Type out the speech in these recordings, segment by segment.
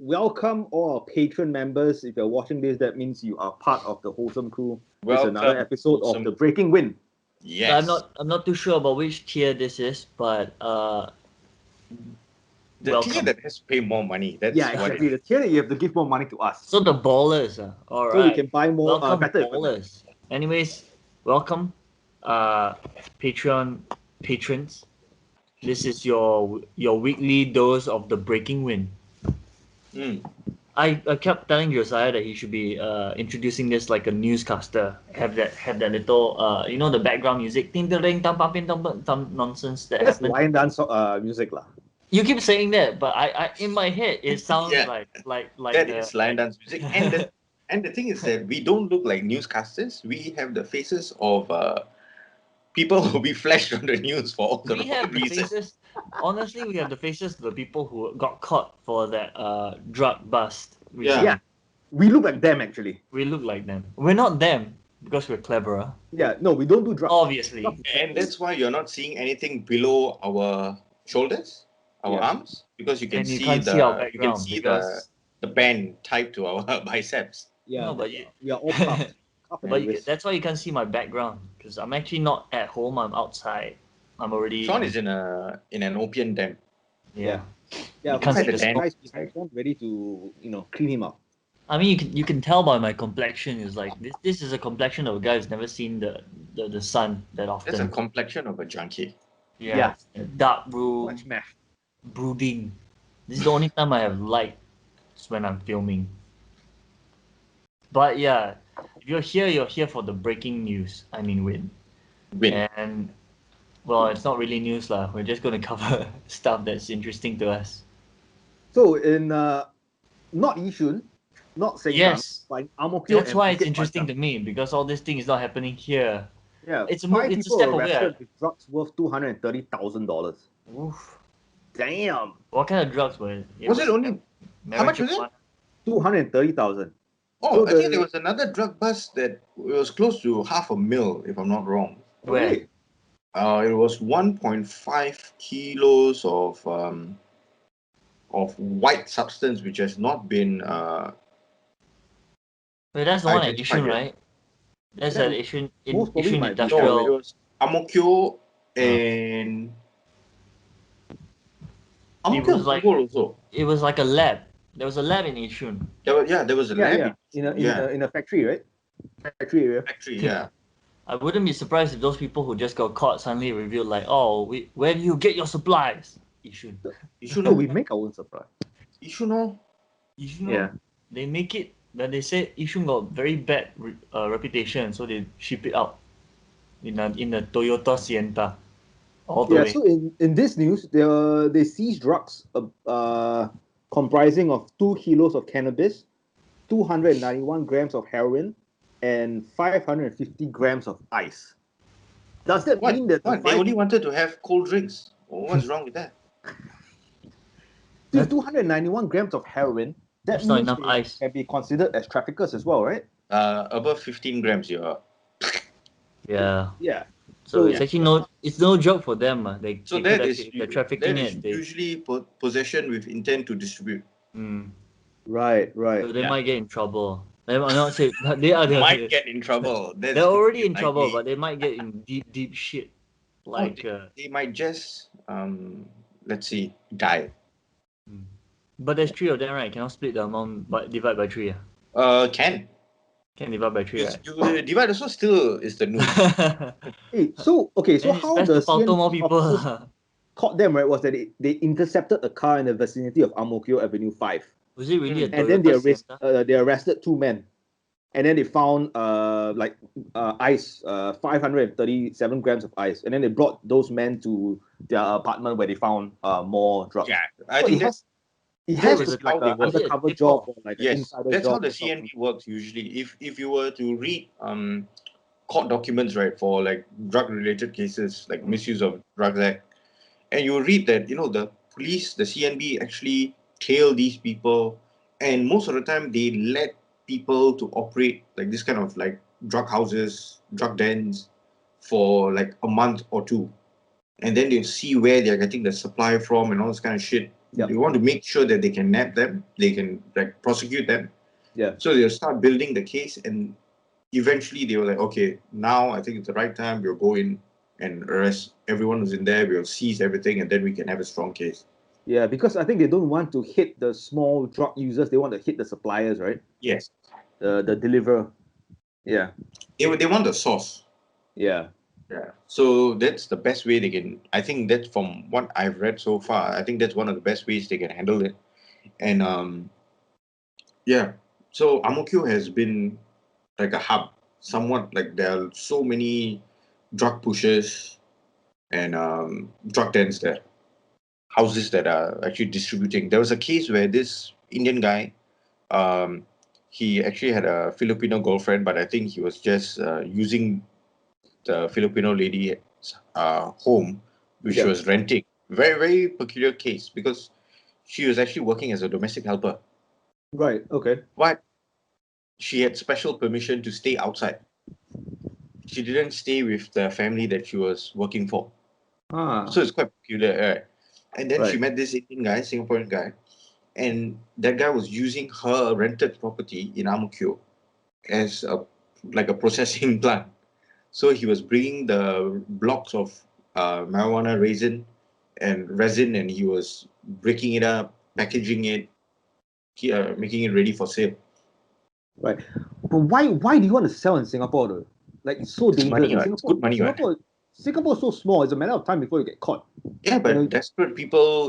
welcome all our patron members. If you're watching this, that means you are part of the Wholesome Crew. It's another episode of the Breaking Wind. Yes. I'm not too sure about which tier this is, but the welcome. tier that has to pay more money. That's exactly. The tier that you have to give more money to us. So the ballers, all right. So we can buy more better ballers. Anyways, welcome, Patreon patrons. This is your weekly dose of the Breaking Wind. I kept telling Josiah that he should be introducing this like a newscaster. Have that little the background music, ting ting tam nonsense that That's happens. lion dance music lah. You keep saying that, but I in my head it sounds like that is lion dance music. And the thing is that we don't look like newscasters. We have the faces of people who be flashed on the news for all the wrong reasons. Honestly, we have the faces of the people who got caught for that drug bust. Yeah. We look like them actually. We look like them. We're not them because we're cleverer. Yeah, no, we don't do drugs. Obviously. And that's why you're not seeing anything below our shoulders, our arms, because you can see the band tied to our biceps. Yeah, no, but we are all puffed. But that's why you can see my background, because I'm actually not at home. I'm outside. I'm already. Sean is in an opium den. Yeah. You can't see the guys ready to clean him up. I mean, you can tell by my complexion. Is like this is a complexion of a guy who's never seen the sun that often. That's a complexion of a junkie. Yeah. Dark room. Much math. Brooding. This is the only time I have light. It's when I'm filming. But yeah, if you're here for the breaking news. I mean, win. And well, it's not really news lah. We're just going to cover stuff that's interesting to us. So in not Yishun, not Sengkang, but in Ang Mo Kio. That's why it's interesting to me, because all this thing is not happening here. Yeah, it's a step away. With drugs worth $230,000. Oof. Damn. What kind of drugs were it? Was it only? How much was it? $230,000. Oh, I think there was another drug bust that was close to $500,000, if I'm not wrong. Where? Really? It was 1.5 kilos of white substance which has not been. Wait, that's the one at Yishun, right? That's at Yishun Industrial. No, it was Ang Mo Kio and. It was like a lab. There was a lab in Yishun. There was a lab. In a factory, right? Factory area. Yeah. I wouldn't be surprised if those people who just got caught suddenly revealed like, where do you get your supplies? Yishun. No, we make our own supply. Yishun. Yeah. They make it, but they said Yishun got very bad reputation, so they ship it out in a Toyota Sienta. All the way. So in this news, they seized drugs comprising of 2 kilos of cannabis, 291 grams of heroin, and 550 grams of ice. Does that mean that they only wanted to have cold drinks? What's wrong with that? 291 grams of heroin. That's not enough ice. Can be considered as traffickers as well, right? Above 15 grams, you are. Yeah. Yeah. So it's actually it's no joke for them. They're trafficking it. Usually possession with intent to distribute. Right. So they might get in trouble. I'm not saying they might get in trouble. They're already in trouble, but they might get in deep shit. Like they might just let's see, die. But there's 3 of them, right? Cannot split the amount, but divide by 3. Can divide by 3, right? You divide also still is the news. So how the more people caught them, right, was that they intercepted a car in the vicinity of Ang Mo Kio Avenue 5. Was it really a Toyota? And then they arrested 2 men. And then they found ice, 537 grams of ice. And then they brought those men to their apartment where they found more drugs. Yeah, I think it has to be like an undercover job or like an insider job. That's how the CNB works usually. If you were to read court documents, right, for like drug-related cases, like Misuse of Drugs Act, and you read that, the police, the CNB actually tail these people, and most of the time they let people to operate like this kind of like drug houses, drug dens for like a month or 2. And then they see where they're getting the supply from and all this kind of shit. Yep. They want to make sure that they can nab them, they can like prosecute them. Yeah. So they'll start building the case, and eventually they were like, okay, now I think it's the right time. We'll go in and arrest everyone who's in there. We'll seize everything, and then we can have a strong case. Yeah, because I think they don't want to hit the small drug users. They want to hit the suppliers, right? Yes. The deliverer. Yeah. They want the source. Yeah. Yeah. So that's the best way they can. I think that's from what I've read so far. I think that's one of the best ways they can handle it. And yeah. So Ang Mo Kio has been like a hub, somewhat like there are so many drug pushers and drug dens there, houses that are actually distributing. There was a case where this Indian guy, he actually had a Filipino girlfriend, but I think he was just using the Filipino lady's home, which she Yeah. was renting. Very, very peculiar case because she was actually working as a domestic helper, Right. Okay. but she had special permission to stay outside. She didn't stay with the family that she was working for. Ah. So it's quite peculiar, right? And then she Right. met this Indian guy, Singaporean guy, and that guy was using her rented property in Ang Mo Kio as a processing plant. So he was bringing the blocks of marijuana resin, and he was breaking it up, packaging it, making it ready for sale. Right. But why do you want to sell in Singapore though? Like it's so dangerous. money, in right? It's good money, right? Singapore is so small. It's a matter of time before you get caught. Yeah, but You know, desperate people,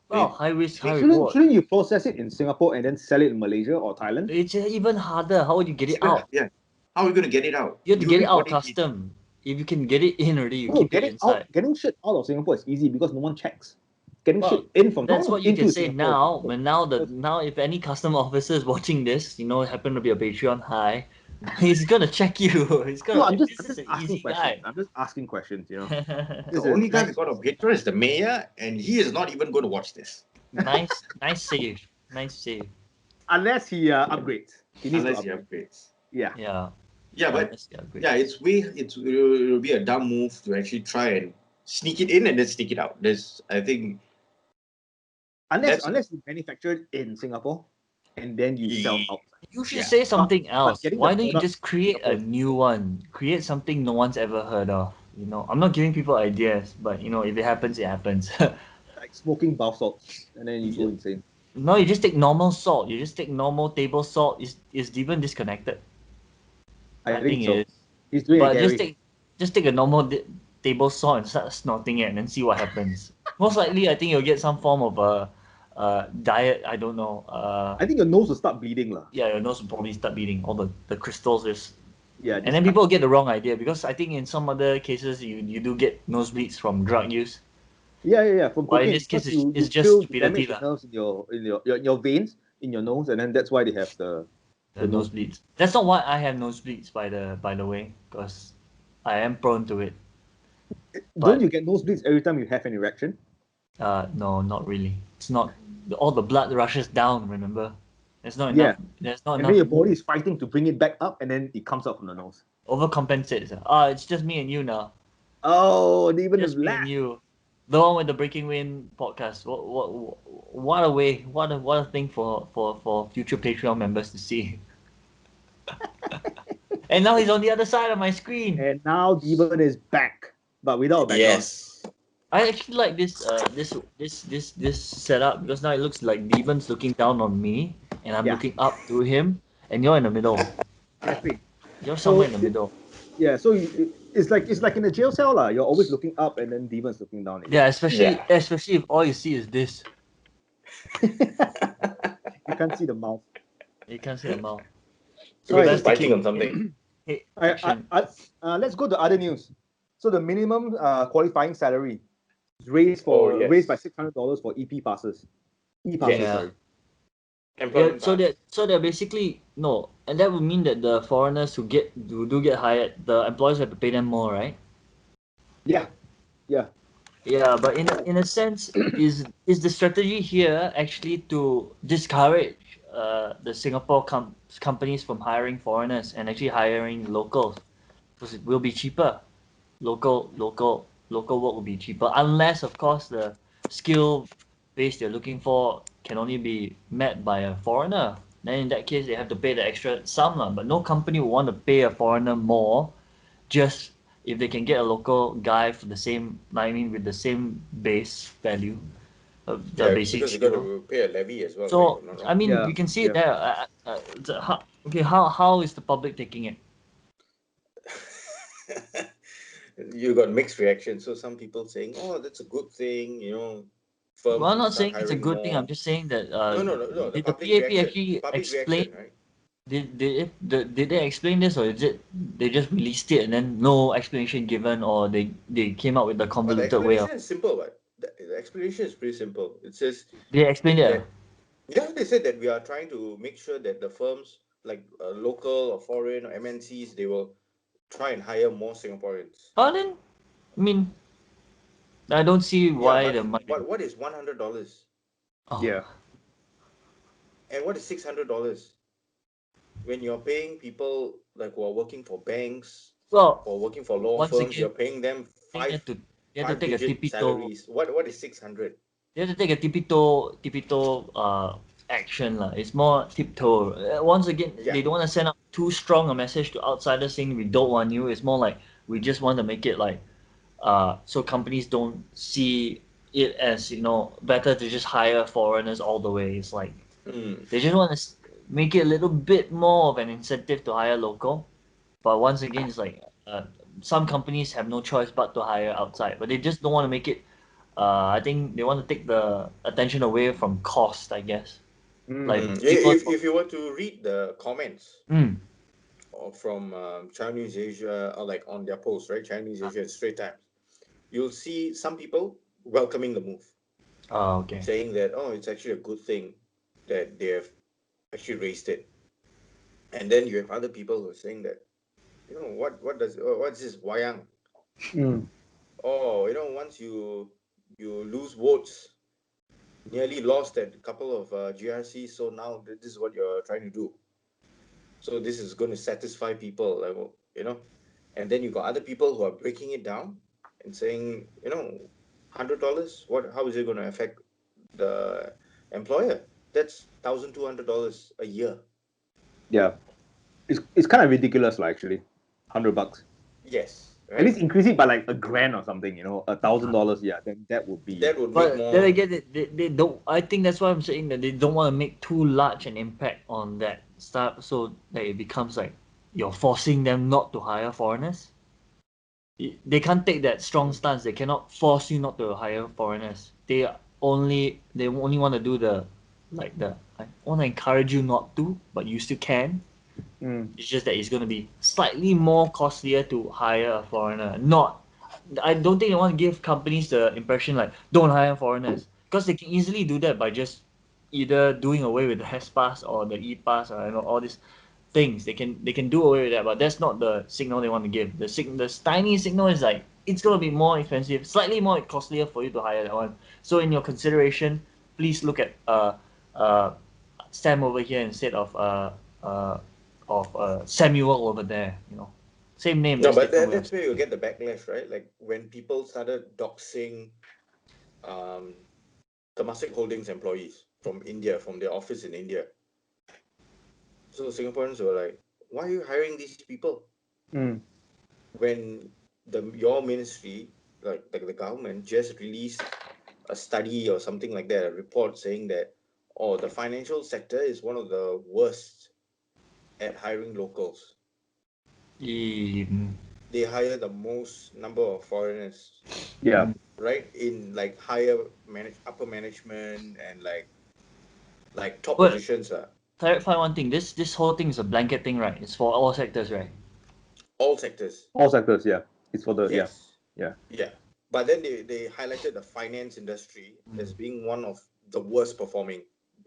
Well, high risk, high shouldn't, reward. shouldn't you process it in Singapore and then sell it in Malaysia or Thailand? It's even harder. How would you get it out? Yeah. How are we going to get it out? You have to get it out report in. custom. If you can get it in already, you No, keep it inside. getting shit out of Singapore is easy because no one checks. Getting Well, shit in from That's Thailand what you into can say Singapore. now. Now if any custom officer is watching this, happen to be a Patreon high, he's gonna check you. He's gonna. No, I'm just This is an asking easy questions. guy. I'm just asking questions. The only guy we got of hatred is the mayor, and he is not even going to watch this. Nice save. Nice save. Unless he upgrades. He needs Unless to he upgrade. upgrades. Yeah. Yeah. Yeah, but it'll be a dumb move to actually try and sneak it in and then sneak it out. I think Unless you manufacture it in Singapore and then you sell out. You should Yeah. say something else. getting Why the don't you product just create a Singapore- new one? Create something no one's ever heard of. I'm not giving people ideas, but if it happens, it happens. like smoking bath salts, and then you go insane. No, you just take normal salt. You just take normal table salt. Is even disconnected? I think so. it is. He's doing But a Gary. just take a normal table saw and start snorting it and then see what happens. Most likely, I think you'll get some form of a diet. I don't know. I think your nose will start bleeding, lah. Yeah, your nose will probably start bleeding. All the crystals just. Yeah. And then people get the wrong idea because I think in some other cases you do get nosebleeds from drug use. Yeah. From But in cocaine, this case, because it's you just feel stupidity, damage lah. nerves in your veins in your nose, and then that's why they have the Nosebleeds. That's not why I have nosebleeds, by the way, because I am prone to it. Don't you get nosebleeds every time you have an erection? No, not really. It's not. All the blood rushes down. Remember, there's not enough. There's not And then your enough. body is fighting to bring it back up, and then it comes out from the nose. Overcompensates. It's just me and you now. Oh, and even Just the me laugh. and you. The one with the Breaking Wind podcast. What a way. What a thing for future Patreon members to see. And now he's on the other side of my screen. And now Demon is back, but without a background. yes. I actually like this setup because now it looks like Devon's looking down on me and I'm Yeah. looking up to him and you're in the middle. Exactly. You're somewhere in the middle. Yeah, so it's like in a jail cell, lah. You're always looking up, and then Demon's looking down. At you. Yeah, especially if all you see is this. You can't see the mouth. You can't see the mouth. So he's that's just the biting key. on something. Hey, Let's go to other news. So the minimum qualifying salary is raised by $600 for EP passes. E-passes, Yeah. sorry. Yeah, so they're basically no, and that would mean that the foreigners who do get hired, the employers have to pay them more, right? Yeah. Yeah, but in a sense, is the strategy here actually to discourage the Singapore companies from hiring foreigners and actually hiring locals, because it will be cheaper. Local work will be cheaper, unless of course the skill base they're looking for can only be met by a foreigner, then in that case they have to pay the extra sum lah. But no company will want to pay a foreigner more just if they can get a local guy for the same, I mean, with the same base value, the Yeah, basic because you got skill. to pay a levy as well, right? So If I'm not I wrong. mean, Yeah, you can see it yeah. there. How is the public taking it? You got mixed reactions. So some people saying, "Oh, that's a good thing," Well, firms I'm will not start saying it's a hiring good thing. I'm more. just saying that No. The did the public PAP reaction, actually public explain? reaction, right? Did they explain this, or is it they just released it and then no explanation given, or they came up with the Well, the convoluted way of explanation is simple, but the explanation is pretty simple. It says they explained it? that yeah, they said that we are trying to make sure that the firms like local or foreign or MNCs they will try and hire more Singaporeans. Oh, then I mean I don't see Yeah, why but there might be. what is $100 Oh, Yeah. and what is $600 when you're paying people like who are working for banks well, or working for law once firms, again, you're paying them they five have to they have to five take a digit typical salaries. What is 600? they have to take a typical action lah. It's more tiptoe. Once again, Yeah. they don't want to send out too strong a message to outsiders saying we don't want you. It's more like we just want to make it like so companies don't see it as better to just hire foreigners all the way. It's like Mm. they just want to make it a little bit more of an incentive to hire local. But once again, it's like some companies have no choice but to hire outside, but they just don't want to make it. I think they want to take the attention away from cost, I guess. Like Mm. people. If you were to read the comments Mm, or from Chinese Asia or like on their post, right? Chinese Asia and Straight Times, you'll see some people welcoming the move, oh, okay. saying that oh, it's actually a good thing that they have actually raised it. And then you have other people who are saying that what's this wayang? Mm. Oh, once you lose votes, nearly lost at a couple of GRCs, so now this is what you're trying to do. So this is going to satisfy people, like and then you got other people who are breaking it down and saying, $100. How is it going to affect the employer? That's $1,200 a year. Yeah. It's kind of ridiculous, like, actually. $100. Yes, At right. least increase it by like a grand or something, $1,000. Yeah, then that would be. That would make But then more. again, they don't. I think that's why I'm saying that they don't want to make too large an impact on that stuff, so that it becomes like you're forcing them not to hire foreigners. They can't take that strong stance. They cannot force you not to hire foreigners. They only want to do I want to encourage you not to, but you still can. Mm. It's just that it's going to be slightly more costlier to hire a foreigner. I don't think they want to give companies the impression like don't hire foreigners, because they can easily do that by just either doing away with the HES pass or the E pass or all these things. They can do away with that, but that's not the signal they want to give. The tiny signal is like it's going to be more expensive, slightly more costlier for you to hire that one. So in your consideration, please look at uh Sam over here instead of Samuel over there. Same name, No, just but different way of that's where you speaking. get the backlash, right? Like when people started doxing um, Temasek Holdings employees from India, from their office in India. So Singaporeans were like, why are you hiring these people? Mm. When your ministry, like the government, just released a study or something like that, a report saying that, oh, the financial sector is one of the worst at hiring locals. Mm, They hire the most number of foreigners, Yeah. right? In like upper management and like top But positions. clarify one thing. This whole thing is a blanket thing, right? It's for all sectors, right? All sectors. All sectors, yeah. It's for the, yeah. Yes. Yeah. Yeah. But then they highlighted the finance industry as being one of the worst performing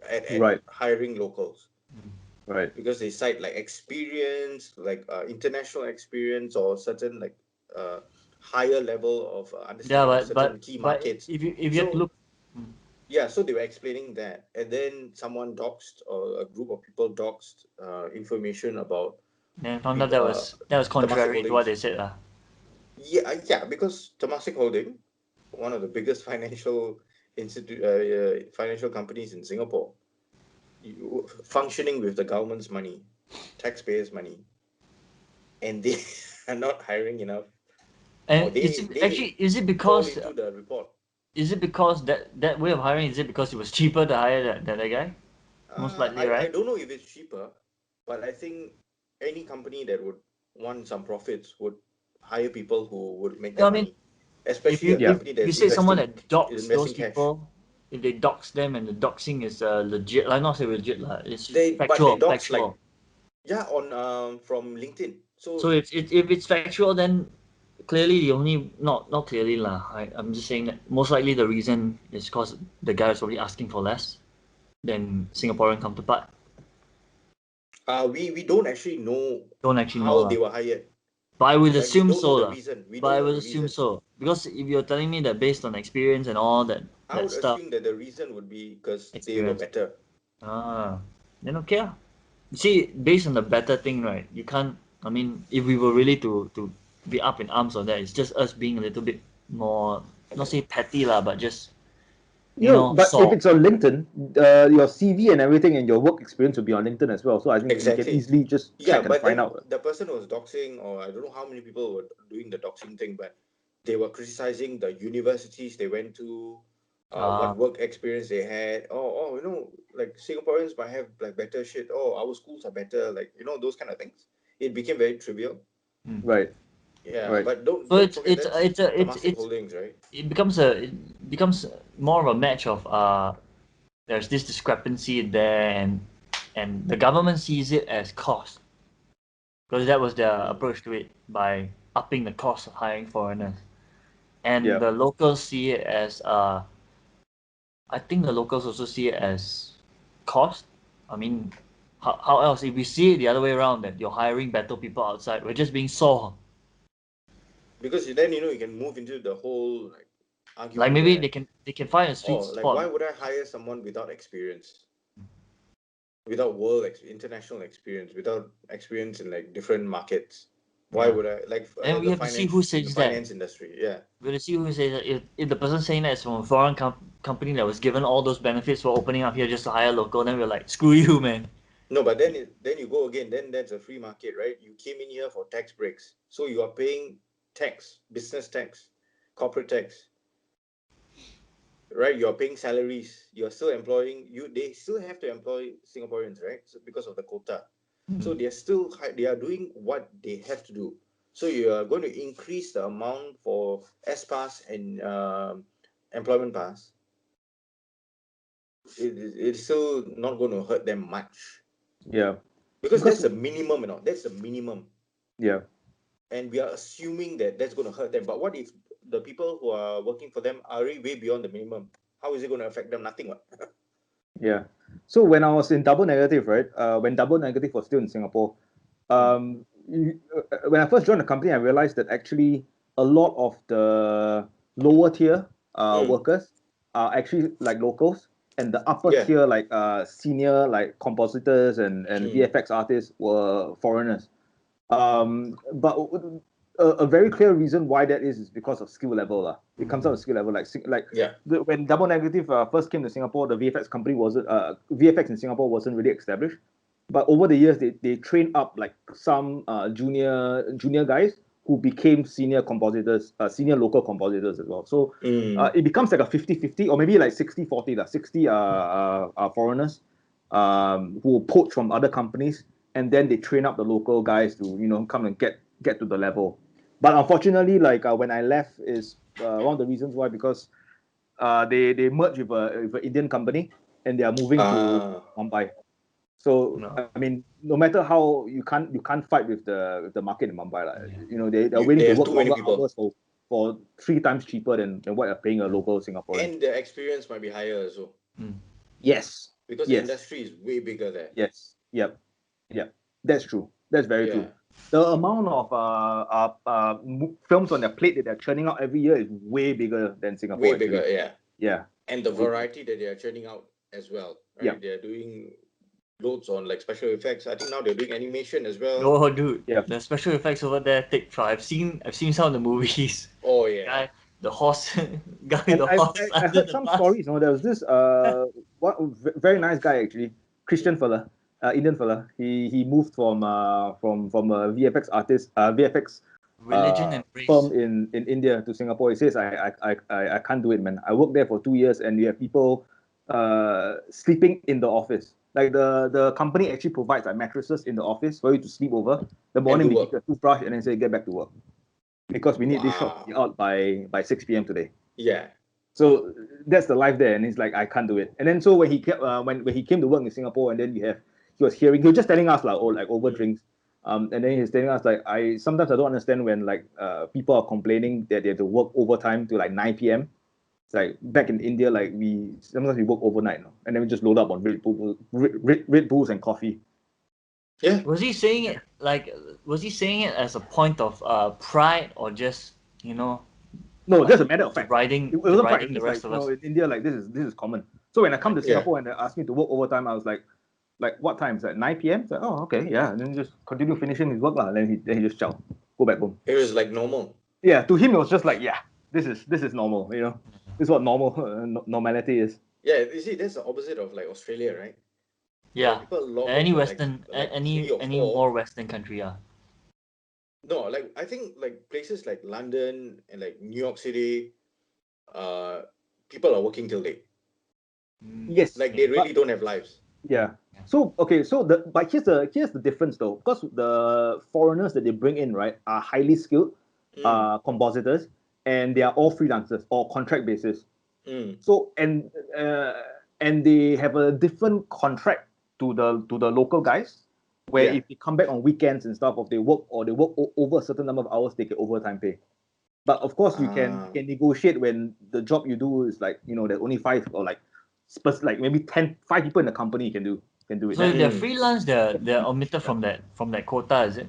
at Right. hiring locals, Right. because they cite like experience, like international experience or certain like higher level of Yeah, understanding of but certain but key but markets. if you have to So look, mm, yeah, so they were explaining that, and then someone doxed, or a group of people doxed information about then found out people, that was Temasek contrary to what Holdings. they said, lah. Yeah, because Temasek Holding, one of the biggest financial financial companies in Singapore, functioning with the government's money, taxpayers' money, and they are not hiring enough. And They is it fall because into the report. is it because that way of hiring, is it because it was cheaper to hire that guy? Most likely, I right? don't know if it's cheaper, but I think any company that would want some profits would hire people who would make Yeah, them I mean, money, especially a Yeah. company if you that's say someone that docks those investing cash. people, if they dox them and the doxing is legit, like not say legit, it's They factual, dox like factual. on from LinkedIn. So if it's factual, then clearly the only not clearly lah. I'm just saying that most likely the reason is because the guy is probably asking for less than Singaporean counterpart. we don't actually know Don't actually know how lah. they were hired. But I would Like, we assume don't so know the lah. reason. We But don't I know would the assume reason. so because if you're telling me that based on experience and all that I would stuff, assume that the reason would be because they were experience. better. Then okay lah. You see, based on the better thing, right? You can't. I mean, if we were really to be up in arms on that, it's just us being a little bit more, not say petty lah, but just But if soft. it's on LinkedIn, your CV and everything and your work experience will be on LinkedIn as well. So I think you can Exactly. easily just Yeah, check and but find then out. the person was doxing, or I don't know how many people were doing the doxing thing, but they were criticizing the universities they went to, what work experience they had. Like Singaporeans might have like better shit. Oh, our schools are better. Like, those kind of things. It became very trivial. Right. Yeah, Right. but don't So forget that's Temasek Holdings, right? it becomes more of a match of there's this discrepancy there, and the government sees it as cost because that was their approach to it by upping the cost of hiring foreigners, and Yeah. the locals see it as I think the locals also see it as cost. I mean, how else? If we see it the other way around, that you're hiring better people outside, we're just being sore. Because then you can move into the whole like argument. Like maybe where, they can find a sweet like, spot. why would I hire someone without experience, without international experience, without experience in like different markets? Why Yeah. would I like And we have to see who in the says that. finance industry? Yeah. We have to see who says that. If the person saying that is from a foreign company that was given all those benefits for opening up here just to hire local, then we're like, screw you, man. No, but then you go again. Then that's a free market, right? You came in here for tax breaks, so you are paying tax, business tax, corporate tax, right? You are paying salaries. You are still employing you. They still have to employ Singaporeans, right? So because of the quota, so they are doing what they have to do. So you are going to increase the amount for S pass and employment pass. It's still not going to hurt them much. Yeah. Because that's the minimum, that's the minimum. Yeah. And we are assuming that that's going to hurt them. But what if the people who are working for them are already way beyond the minimum? How is it going to affect them? Nothing. Yeah. So when I was in double negative, right? When double negative was still in Singapore, when I first joined the company, I realized that actually a lot of the lower tier workers are actually like locals, and the upper tier like senior like compositors and VFX artists were foreigners. But a very clear reason why that is because of skill level. It comes out of skill level. When double negative first came to Singapore, the VFX company wasn't VFX in Singapore wasn't really established. But over the years, they trained up like some junior guys who became senior compositors, senior local compositors as well. So it becomes like a 50-50 or maybe like 60-40. 60 foreigners who poach from other companies, and then they train up the local guys to come and get to the level. But unfortunately, like when I left, is one of the reasons why, because they merged with an Indian company and they are moving to Mumbai. So I mean, no matter how you can't fight with the market in Mumbai. They're willing to work longer hours for 3 times cheaper than what you're paying a local Singaporean. And the experience might be higher also. Yes. Because the industry is way bigger there. Yes. Yep. That's true. That's very true. The amount of films on their plate that they're churning out every year is way bigger than Singapore. Way bigger, yeah. Yeah. And the variety that they are churning out as well. Right? Yeah. They are doing loads on like special effects. I think now they're doing animation as well. Oh, dude. Yeah. The special effects over there take trial. I've seen some of the movies. Oh yeah. the horse guy with And the horse I under heard the some bus. stories. There was this very nice guy actually, Christian fella, Indian fella. He moved from a VFX artist, VFX Religion embrace. firm in India to Singapore. He says I can't do it, man. I worked there for 2 years, and you have people sleeping in the office. Like the company actually provides like mattresses in the office for you to sleep over. The morning do they work. give you a toothbrush and then say get back to work because we need this shop to be Wow. out by 6 p.m. today. Yeah. So that's the life there, and he's like, I can't do it. And then so when he kept when he came to work in Singapore, and then he was just telling us like, oh, like over drinks, and then he's telling us like, I sometimes I don't understand when like people are complaining that they have to work overtime to like 9 p.m. It's like back in India, like we sometimes we work overnight, no? And then we just load up on Red Bulls and coffee. Yeah. Was he saying it like? Was he saying it as a point of pride or just No, like, just a matter of fact. riding It wasn't pride. riding the It's rest like, of us? in India, like this is common. So when I come to Yeah. Singapore and they ask me to work overtime, I was like what time? It's like 9 p.m. It's like, oh, okay, yeah. And then just continue finishing his work lah. Then he just chow, go back home. It was like normal. Yeah, to him it was just like, yeah, this is normal. This is what normal normality is. Yeah, you see, that's the opposite of like Australia, right? Yeah. People log Any off at, Western, like 3 any or 4. more Western country, yeah. No, like I think like places like London and like New York City, people are working till late. Yes, Like they really don't have lives. yeah. So okay, but here's the difference though, because the foreigners that they bring in, right, are highly skilled compositors, and they are all freelancers or contract basis. So and they have a different contract to the local guys, where Yeah. if they come back on weekends and stuff, if they work over a certain number of hours, they get overtime pay. But of course, you can negotiate when the job you do is like there's only 5 or like maybe 5 people in the company can do it. So if they're freelance, they're omitted from that quota, is it?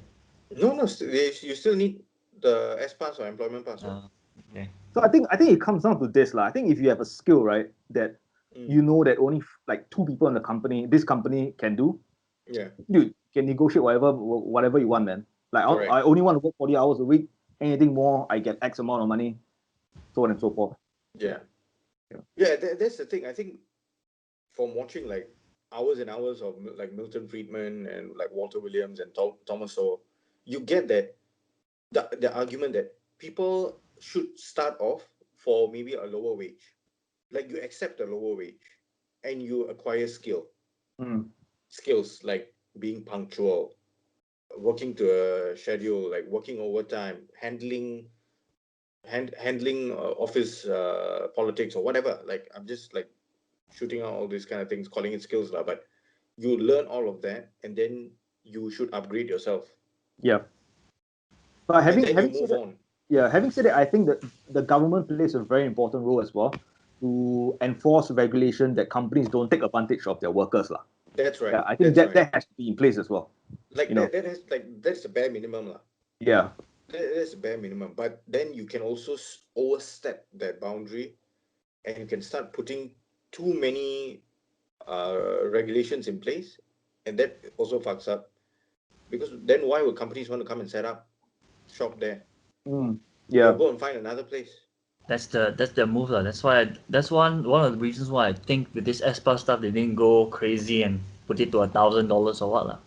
No, you still need the S pass or employment pass. Okay. So I think it comes down to this lah. I think if you have a skill, right, that that only like 2 people in this company can do, Yeah. you can negotiate whatever you want, man. Like Correct. I only want to work 40 hours a week. Anything more, I get X amount of money, so on and so forth. Yeah. Yeah, that's the thing. I think from watching like hours and hours of like Milton Friedman and like Walter Williams and Thomas Sowell, you get that the argument that people should start off for maybe a lower wage. Like you accept a lower wage and you acquire skills like being punctual, working to a schedule, like working overtime, handling office politics or whatever. Like I'm just like shooting out all these kind of things, calling it skills lah. But you learn all of that, and then you should upgrade yourself. Yeah. But having said that, I think that the government plays a very important role as well to enforce regulation that companies don't take advantage of their workers lah. That's right. Yeah, I think that has to be in place as well. Like that's the bare minimum lah. Yeah. That's the bare minimum. But then you can also overstep that boundary, and you can start putting too many regulations in place, and that also fucks up. Because then why would companies want to come and set up shop there? Yeah. Go and find another place. That's the move lah. That's why that's one of the reasons why I think with this S-Pass stuff they didn't go crazy and put it to $1,000 or what lah.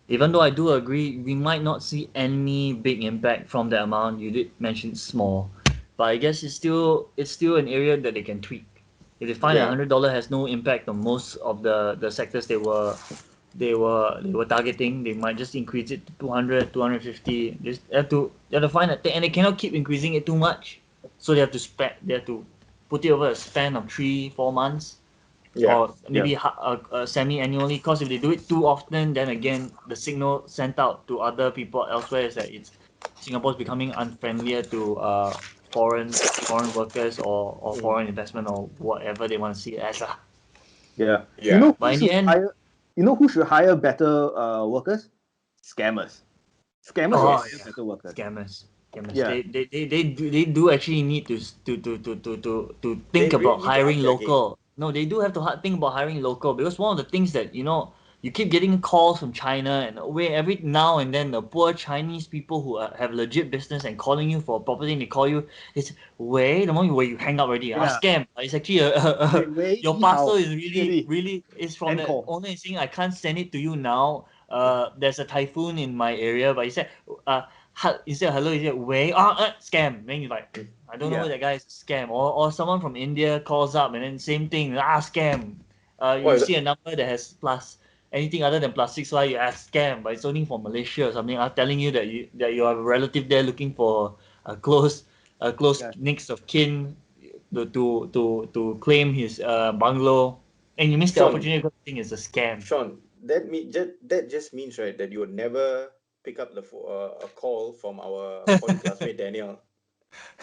Even though I do agree we might not see any big impact from the amount you did mention small, but I guess it's still an area that they can tweak. If they find that $100 has no impact on most of the sectors they were targeting, they might just increase it to 200, 250. Just have to find a thing, and they cannot keep increasing it too much. So they have to put it over a span of 3-4 months, or maybe semi-annually. Because if they do it too often, then again the signal sent out to other people elsewhere is that Singapore's becoming unfriendlier to foreign workers or foreign investment or whatever they want to see it as. Yeah. But in the end, who should hire better workers? Scammers. Hire better workers. Scammers. Yeah. They do actually need to think about hiring local. No, they do have to think about hiring local, because one of the things that you keep getting calls from China and every now and then the poor Chinese people who have legit business and calling you for a property and they call you, it's the moment where you hang up already, scam. It's actually your parcel is really is from the owner is saying I can't send it to you now. There's a typhoon in my area, but he said instead of hello, he said scam. Then you're like, I don't know who that guy is, scam. Or someone from India calls up and then same thing, scam. You see a number that has plus anything other than +65, you ask scam, but it's only for Malaysia or something. Telling you that you have a relative there looking for a close next of kin to claim his bungalow, and you miss the opportunity because you think it's a scam. Sean, that just means, right, that you would never pick up a call from our poly classmate Daniel.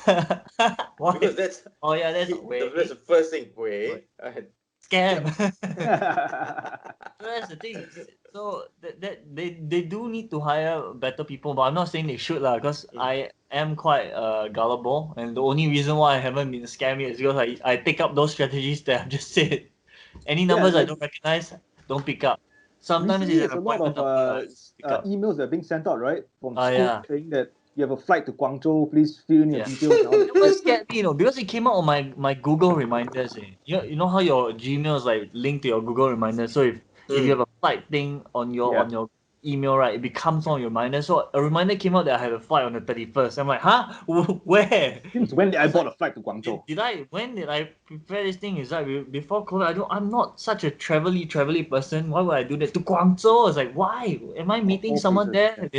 Because that's the first thing. Scam. That's the thing. So that they do need to hire better people, but I'm not saying they should because I am quite gullible, and the only reason why I haven't been scammed is because I pick up those strategies that I've just said. Any numbers I don't recognize, don't pick up. Sometimes it's a lot of emails that are being sent out, right, from school saying that you have a flight to Guangzhou, please fill in your details. It was scared me, because it came out on my Google reminders. You know how your Gmail is like linked to your Google reminders. So if you have a flight thing on your email, right, it becomes on your reminder. So a reminder came out that I have a flight on the 31st. I'm like, huh? Where? Since when did I bought a flight to Guangzhou? When did I prepare this thing? Is that before COVID? I'm not such a travel-y person. Why would I do that to Guangzhou? I was like, why? Am I meeting someone there?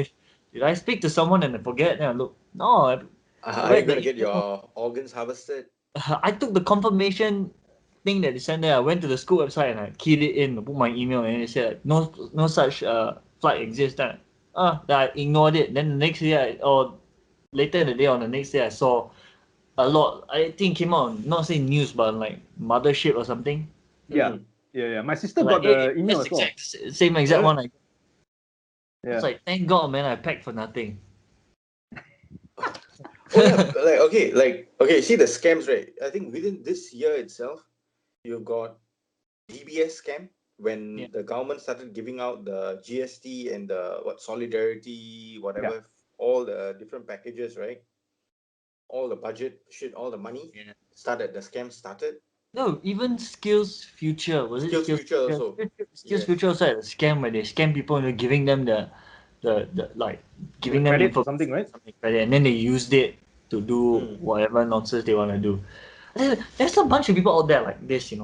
Did I speak to someone and I forget? Then I look, no. Are you gonna get your organs harvested? I took the confirmation thing that they sent there. I went to the school website and I keyed it in, put my email, and it said no such flight exists. Then I ignored it. Then the next day, or later in the day, on the next day, I saw a lot. I think it came out, not saying news, but like Mothership or something. Yeah. My sister got the email as well. Same exact one. It's like, thank God, man, I packed for nothing. See the scams, right? I think within this year itself, you got DBS scam when the government started giving out the GST and the solidarity, whatever, all the different packages, right? All the budget shit, all the money started. The scam started. No, even Skills Future was it? Skills Future also. Skills Future also had a scam where they scam people into giving them the giving them credit for something, right? And then they used it to do whatever nonsense they want to do. There's a bunch of people out there like this, every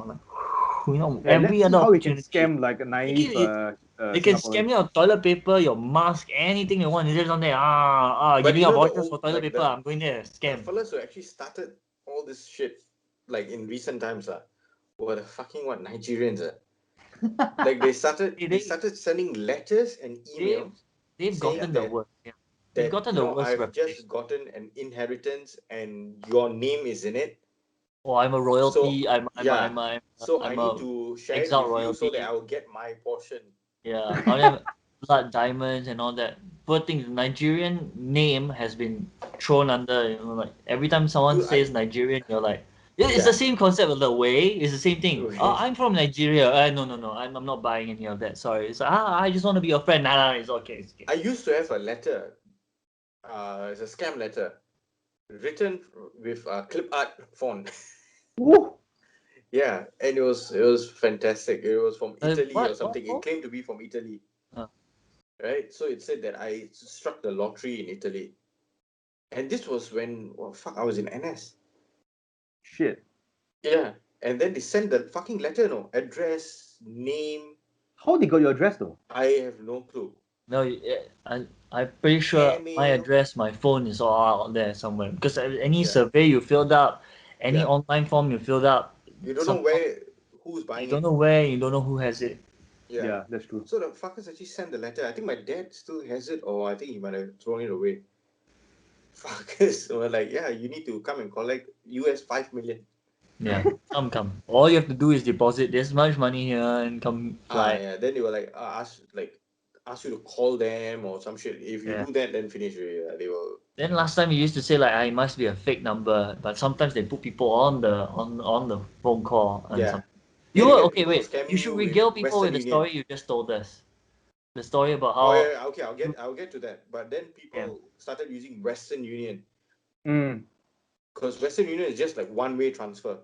other how we can scam like a naive. They can scam you on toilet paper, your mask, anything you want. It's just on there. Giving out vouchers for toilet paper. I'm going there. Scam. The fellas who actually started all this shit, like in recent times, were the fucking Nigerians. Like they started sending letters and emails. They've gotten the worst. They've gotten the worst. I've just gotten an inheritance and your name is in it. Oh, I'm a royalty. So, I need to share it with you so that I will get my portion. Yeah, I have blood diamonds and all that. Poor thing, the Nigerian name has been thrown under. Like every time someone says Nigerian, you're like, it's the same concept of the way. It's the same thing. I'm from Nigeria. No. I'm not buying any of that. Sorry. It's I just want to be your friend. Nah, it's okay. I used to have a letter. It's a scam letter, written with clip art font. Yeah, and it was fantastic. It was from Italy or something. It claimed to be from Italy. Right? So it said that I struck the lottery in Italy. And this was when I was in NS. Shit. Yeah. And then they sent the fucking letter, address, name. How they got your address though? I have no clue. No, I'm pretty sure my address, my phone is all out there somewhere. Because any survey you filled up, any online form you filled up, you don't know who's buying it. You don't know where, you don't know who has it. Yeah, that's true. So the fuckers actually sent the letter. I think my dad still has it, or I think he might have thrown it away. Fuckers were like, you need to come and collect $5 million. Yeah, come. All you have to do is deposit this much money here and come fly. Then they were like, ask you to call them or some shit. If you do that, then finish. They will. Then last time you used to say like, it must be a fake number, but sometimes they put people on the phone call. And Okay, people wait. scamming You should you with regale people Western with the Union. story you just told us. The story about Oh how yeah, okay, I'll get to that. But then people started using Western Union because Western Union is just like one-way transfer.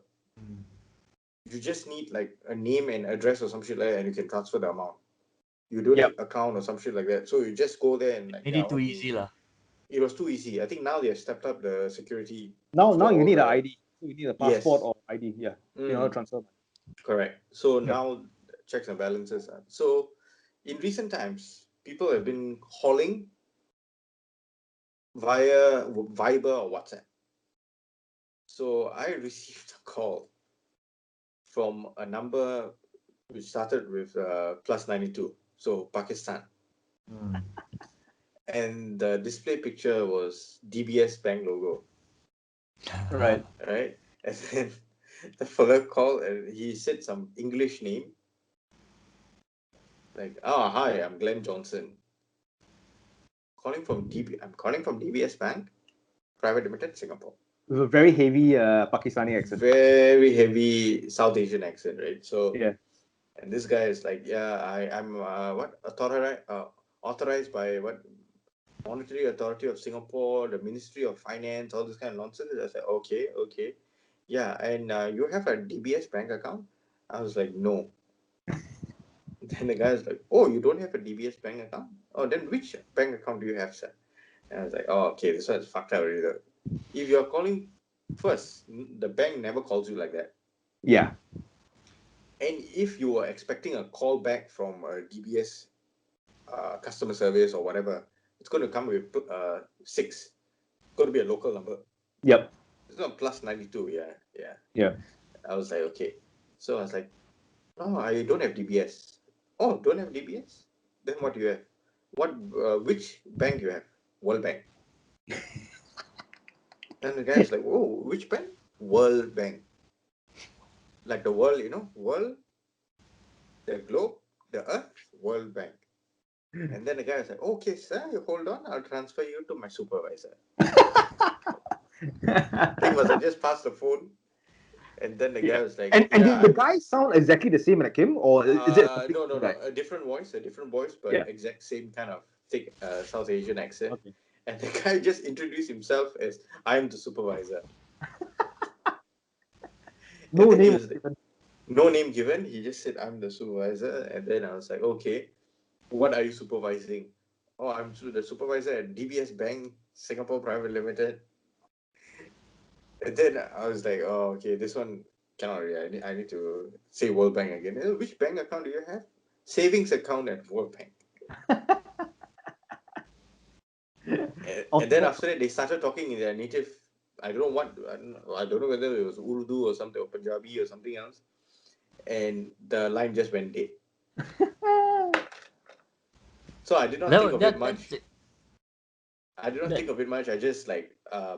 You just need like a name and address or some shit like that, and you can transfer the amount. You don't need account or some shit like that. So you just go there and like made it too easy lah. It was too easy. I think now they have stepped up the security. Now after you all need an the- ID. You need a passport Yes. or ID. Yeah. You know, transfer. Correct. So now checks and balances. So in recent times, people have been calling via Viber or WhatsApp. So I received a call from a number which started with +92, so Pakistan. And the display picture was DBS Bank logo. Right. Right? And then the fella called and he said some English name. Like, hi, I'm Glenn Johnson. I'm calling from DBS Bank, Private Limited, Singapore. With a very heavy Pakistani accent. Very heavy South Asian accent, right? So yeah. And this guy is like, I'm authorized by what Monetary Authority of Singapore, the Ministry of Finance, all this kind of nonsense. I said, okay, yeah, and you have a DBS bank account? I was like, no. Then the guy was like, oh, you don't have a DBS bank account? Oh, then which bank account do you have, sir? And I was like, oh, okay, this one's fucked up already. If you're calling first, the bank never calls you like that. Yeah. And if you were expecting a call back from a DBS customer service or whatever, it's going to come with 6. It's going to be a local number. Yep. It's not +92. Yeah. I was like, okay. So I was like, oh, I don't have DBS. Oh, don't have DBS? Then what do you have? Which bank you have? World Bank. And the guy was like, oh, which bank? World Bank. Like the world, world, the globe, the earth, World Bank. And then the guy was like, okay, sir, you hold on. I'll transfer you to my supervisor. Thing was, I just passed the phone. And then the guy was like, and did the guy sound exactly the same like him? Or is it no. A different voice, but exact same kind of thick South Asian accent. Okay. And the guy just introduced himself as, I'm the supervisor. No name given. No name given. He just said, I'm the supervisor. And then I was like, okay, what are you supervising? Oh, I'm the supervisor at DBS Bank, Singapore Private Limited. And then I was like, oh, okay, this one cannot really. I need to say World Bank again. Which bank account do you have? Savings account at World Bank. and then after that, they started talking in their native. I don't know whether it was Urdu or something, or Punjabi or something else. And the line just went dead. So I did not think of it much. I just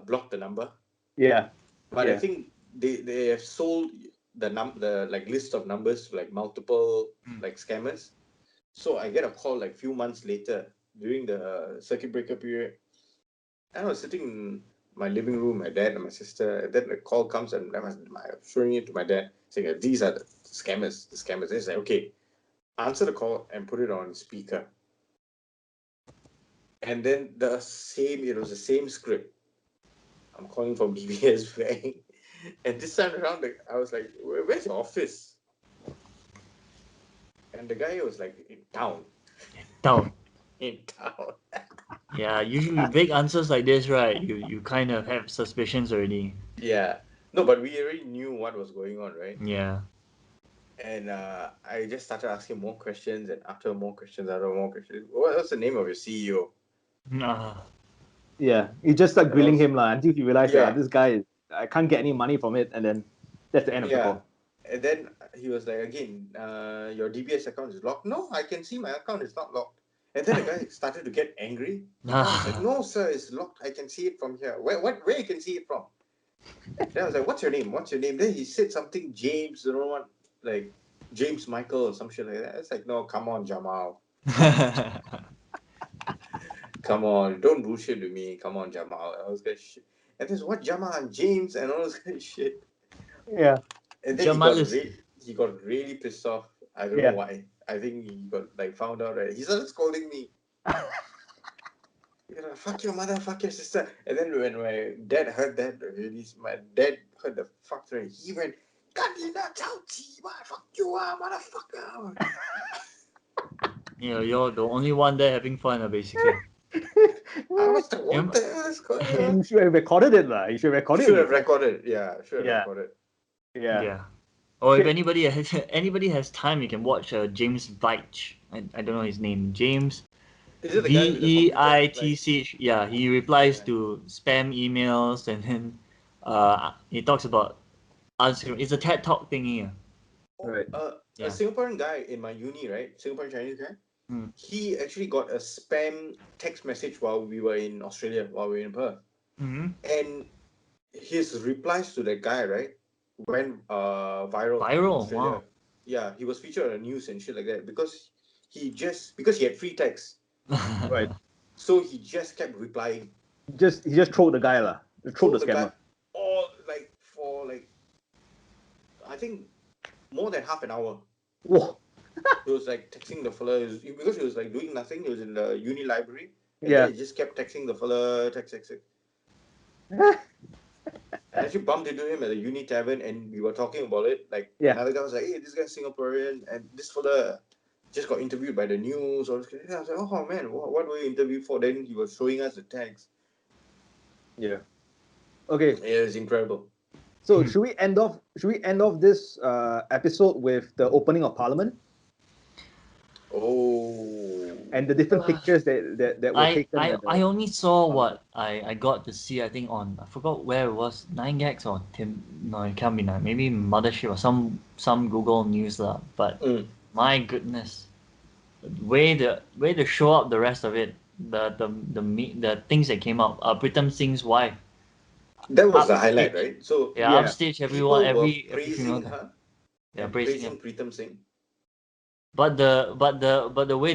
blocked the number. Yeah. But I think they have sold the list of numbers to multiple scammers. So I get a call few months later during the circuit breaker period. And I was sitting in my living room, my dad and my sister, and then the call comes and I'm showing it to my dad, saying these are the scammers. The scammers. He's like, okay, answer the call and put it on speaker. And then it was the same script. I'm calling from DBS Bank. And this time around, I was like, where's your office? And the guy was like, in town. In town. Yeah, usually big answers like this, right? You kind of have suspicions already. Yeah. No, but we already knew what was going on, right? Yeah. And I just started asking more questions, and after more questions, what's the name of your CEO? Yeah, you just start grilling him until you realize this guy I can't get any money from it, and then that's the end of the call. And then he was like, again, your DBS account is locked. No, I can see my account is not locked. And then the guy started to get angry. I was like, no, sir, it's locked. I can see it from here. Where you can see it from? Then I was like, what's your name? Then he said something, James, James Michael or some shit like that. It's like, no, come on, Jamal. Come on, don't bullshit with me. Come on, Jamal. I was like, shit. And there's what Jamal and James and all this kind of shit. Yeah. And then he got really pissed off. I don't Yeah. know why. I think he got like found out, right? He started scolding me. You know, fuck your mother, fuck your sister. And then when my dad heard that, really, my dad heard the fuck, right? He went, fuck you, motherfucker. Yeah, you're the only one there having fun, basically. I was like, what the hell is going on? You should have recorded it, lah. You should have recorded Should it. have recorded. Yeah, should have Yeah. recorded. Yeah. Or if Okay. anybody has time, you can watch James Veitch. I don't know his name. James Is it the guy with the computer, Veitch. Yeah, he replies Yeah. to spam emails, and then he talks about it's a TED Talk thingy. Right. A Singaporean guy in my uni, right? Singaporean Chinese guy. He actually got a spam text message while we were in Australia, while we were in Perth. Mm-hmm. And his replies to that guy, right, went viral. In Viral, Australia. wow. Yeah, he was featured on the news and shit like that because he had free text. Right. So he just kept replying. He just trolled the guy, lah. Trolled the scammer. All like for like I think more than half an hour. Whoa. He was like texting the fella because he was like doing nothing. He was in the uni library. And Yeah. then he just kept texting the fella, text. I actually bumped into him at the uni tavern and we were talking about it. Like another guy was like, hey, this guy's Singaporean and this fella just got interviewed by the news. I was like, oh man, what were you interviewed for? Then he was showing us the tags. Yeah. Okay. Yeah, it was incredible. So should we end off this episode with the opening of Parliament? Oh. And the different pictures that were taken. I only saw what I got to see, I think on, I forgot where it was, 9gags or Tim, no, it can't be 9, maybe Mothership or some Google News lah. But my goodness, the way to show up the rest of it, the things that came out, Pritam Singh's wife. That was the highlight, right? So upstage everyone, every praising her. Yeah, praising Pritam Singh. But the way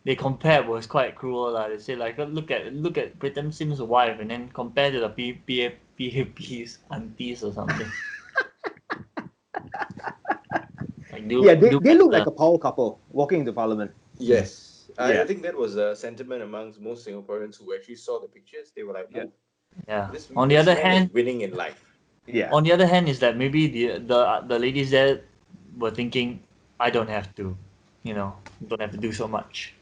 they compared was quite cruel lah. They say like look at Pritam Singh's wife and then compare to the PAP's aunties or something. Like, they look like a power couple walking into Parliament. Yes. I think that was a sentiment amongst most Singaporeans who actually saw the pictures. They were like, yeah. On the other hand, winning in life. Yeah. On the other hand, is that maybe the ladies there were thinking, I don't have to, don't have to do so much.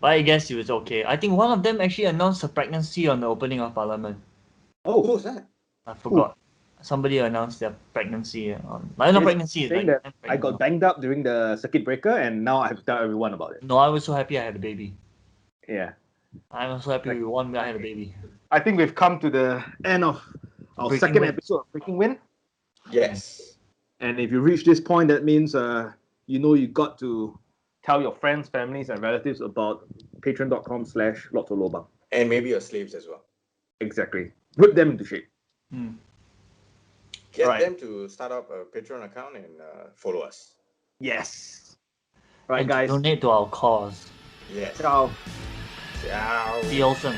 But I guess it was okay. I think one of them actually announced a pregnancy on the opening of Parliament. Oh, who was that? I forgot. Somebody announced their pregnancy not pregnancy. Saying that I got banged up during the circuit breaker and now I have to tell everyone about it. No, I was so happy I had a baby. Yeah. I'm so happy I had a baby. I think we've come to the end of our second episode of Breaking Wind. Yes. And if you reach this point, that means you got to tell your friends, families, and relatives about patreon.com/lotolobang. And maybe your slaves as well. Exactly. Whip them into shape. Get them to start up a Patreon account and follow us. Yes. Right, and guys. Donate to our cause. Yes. Ciao. Ciao. Be awesome.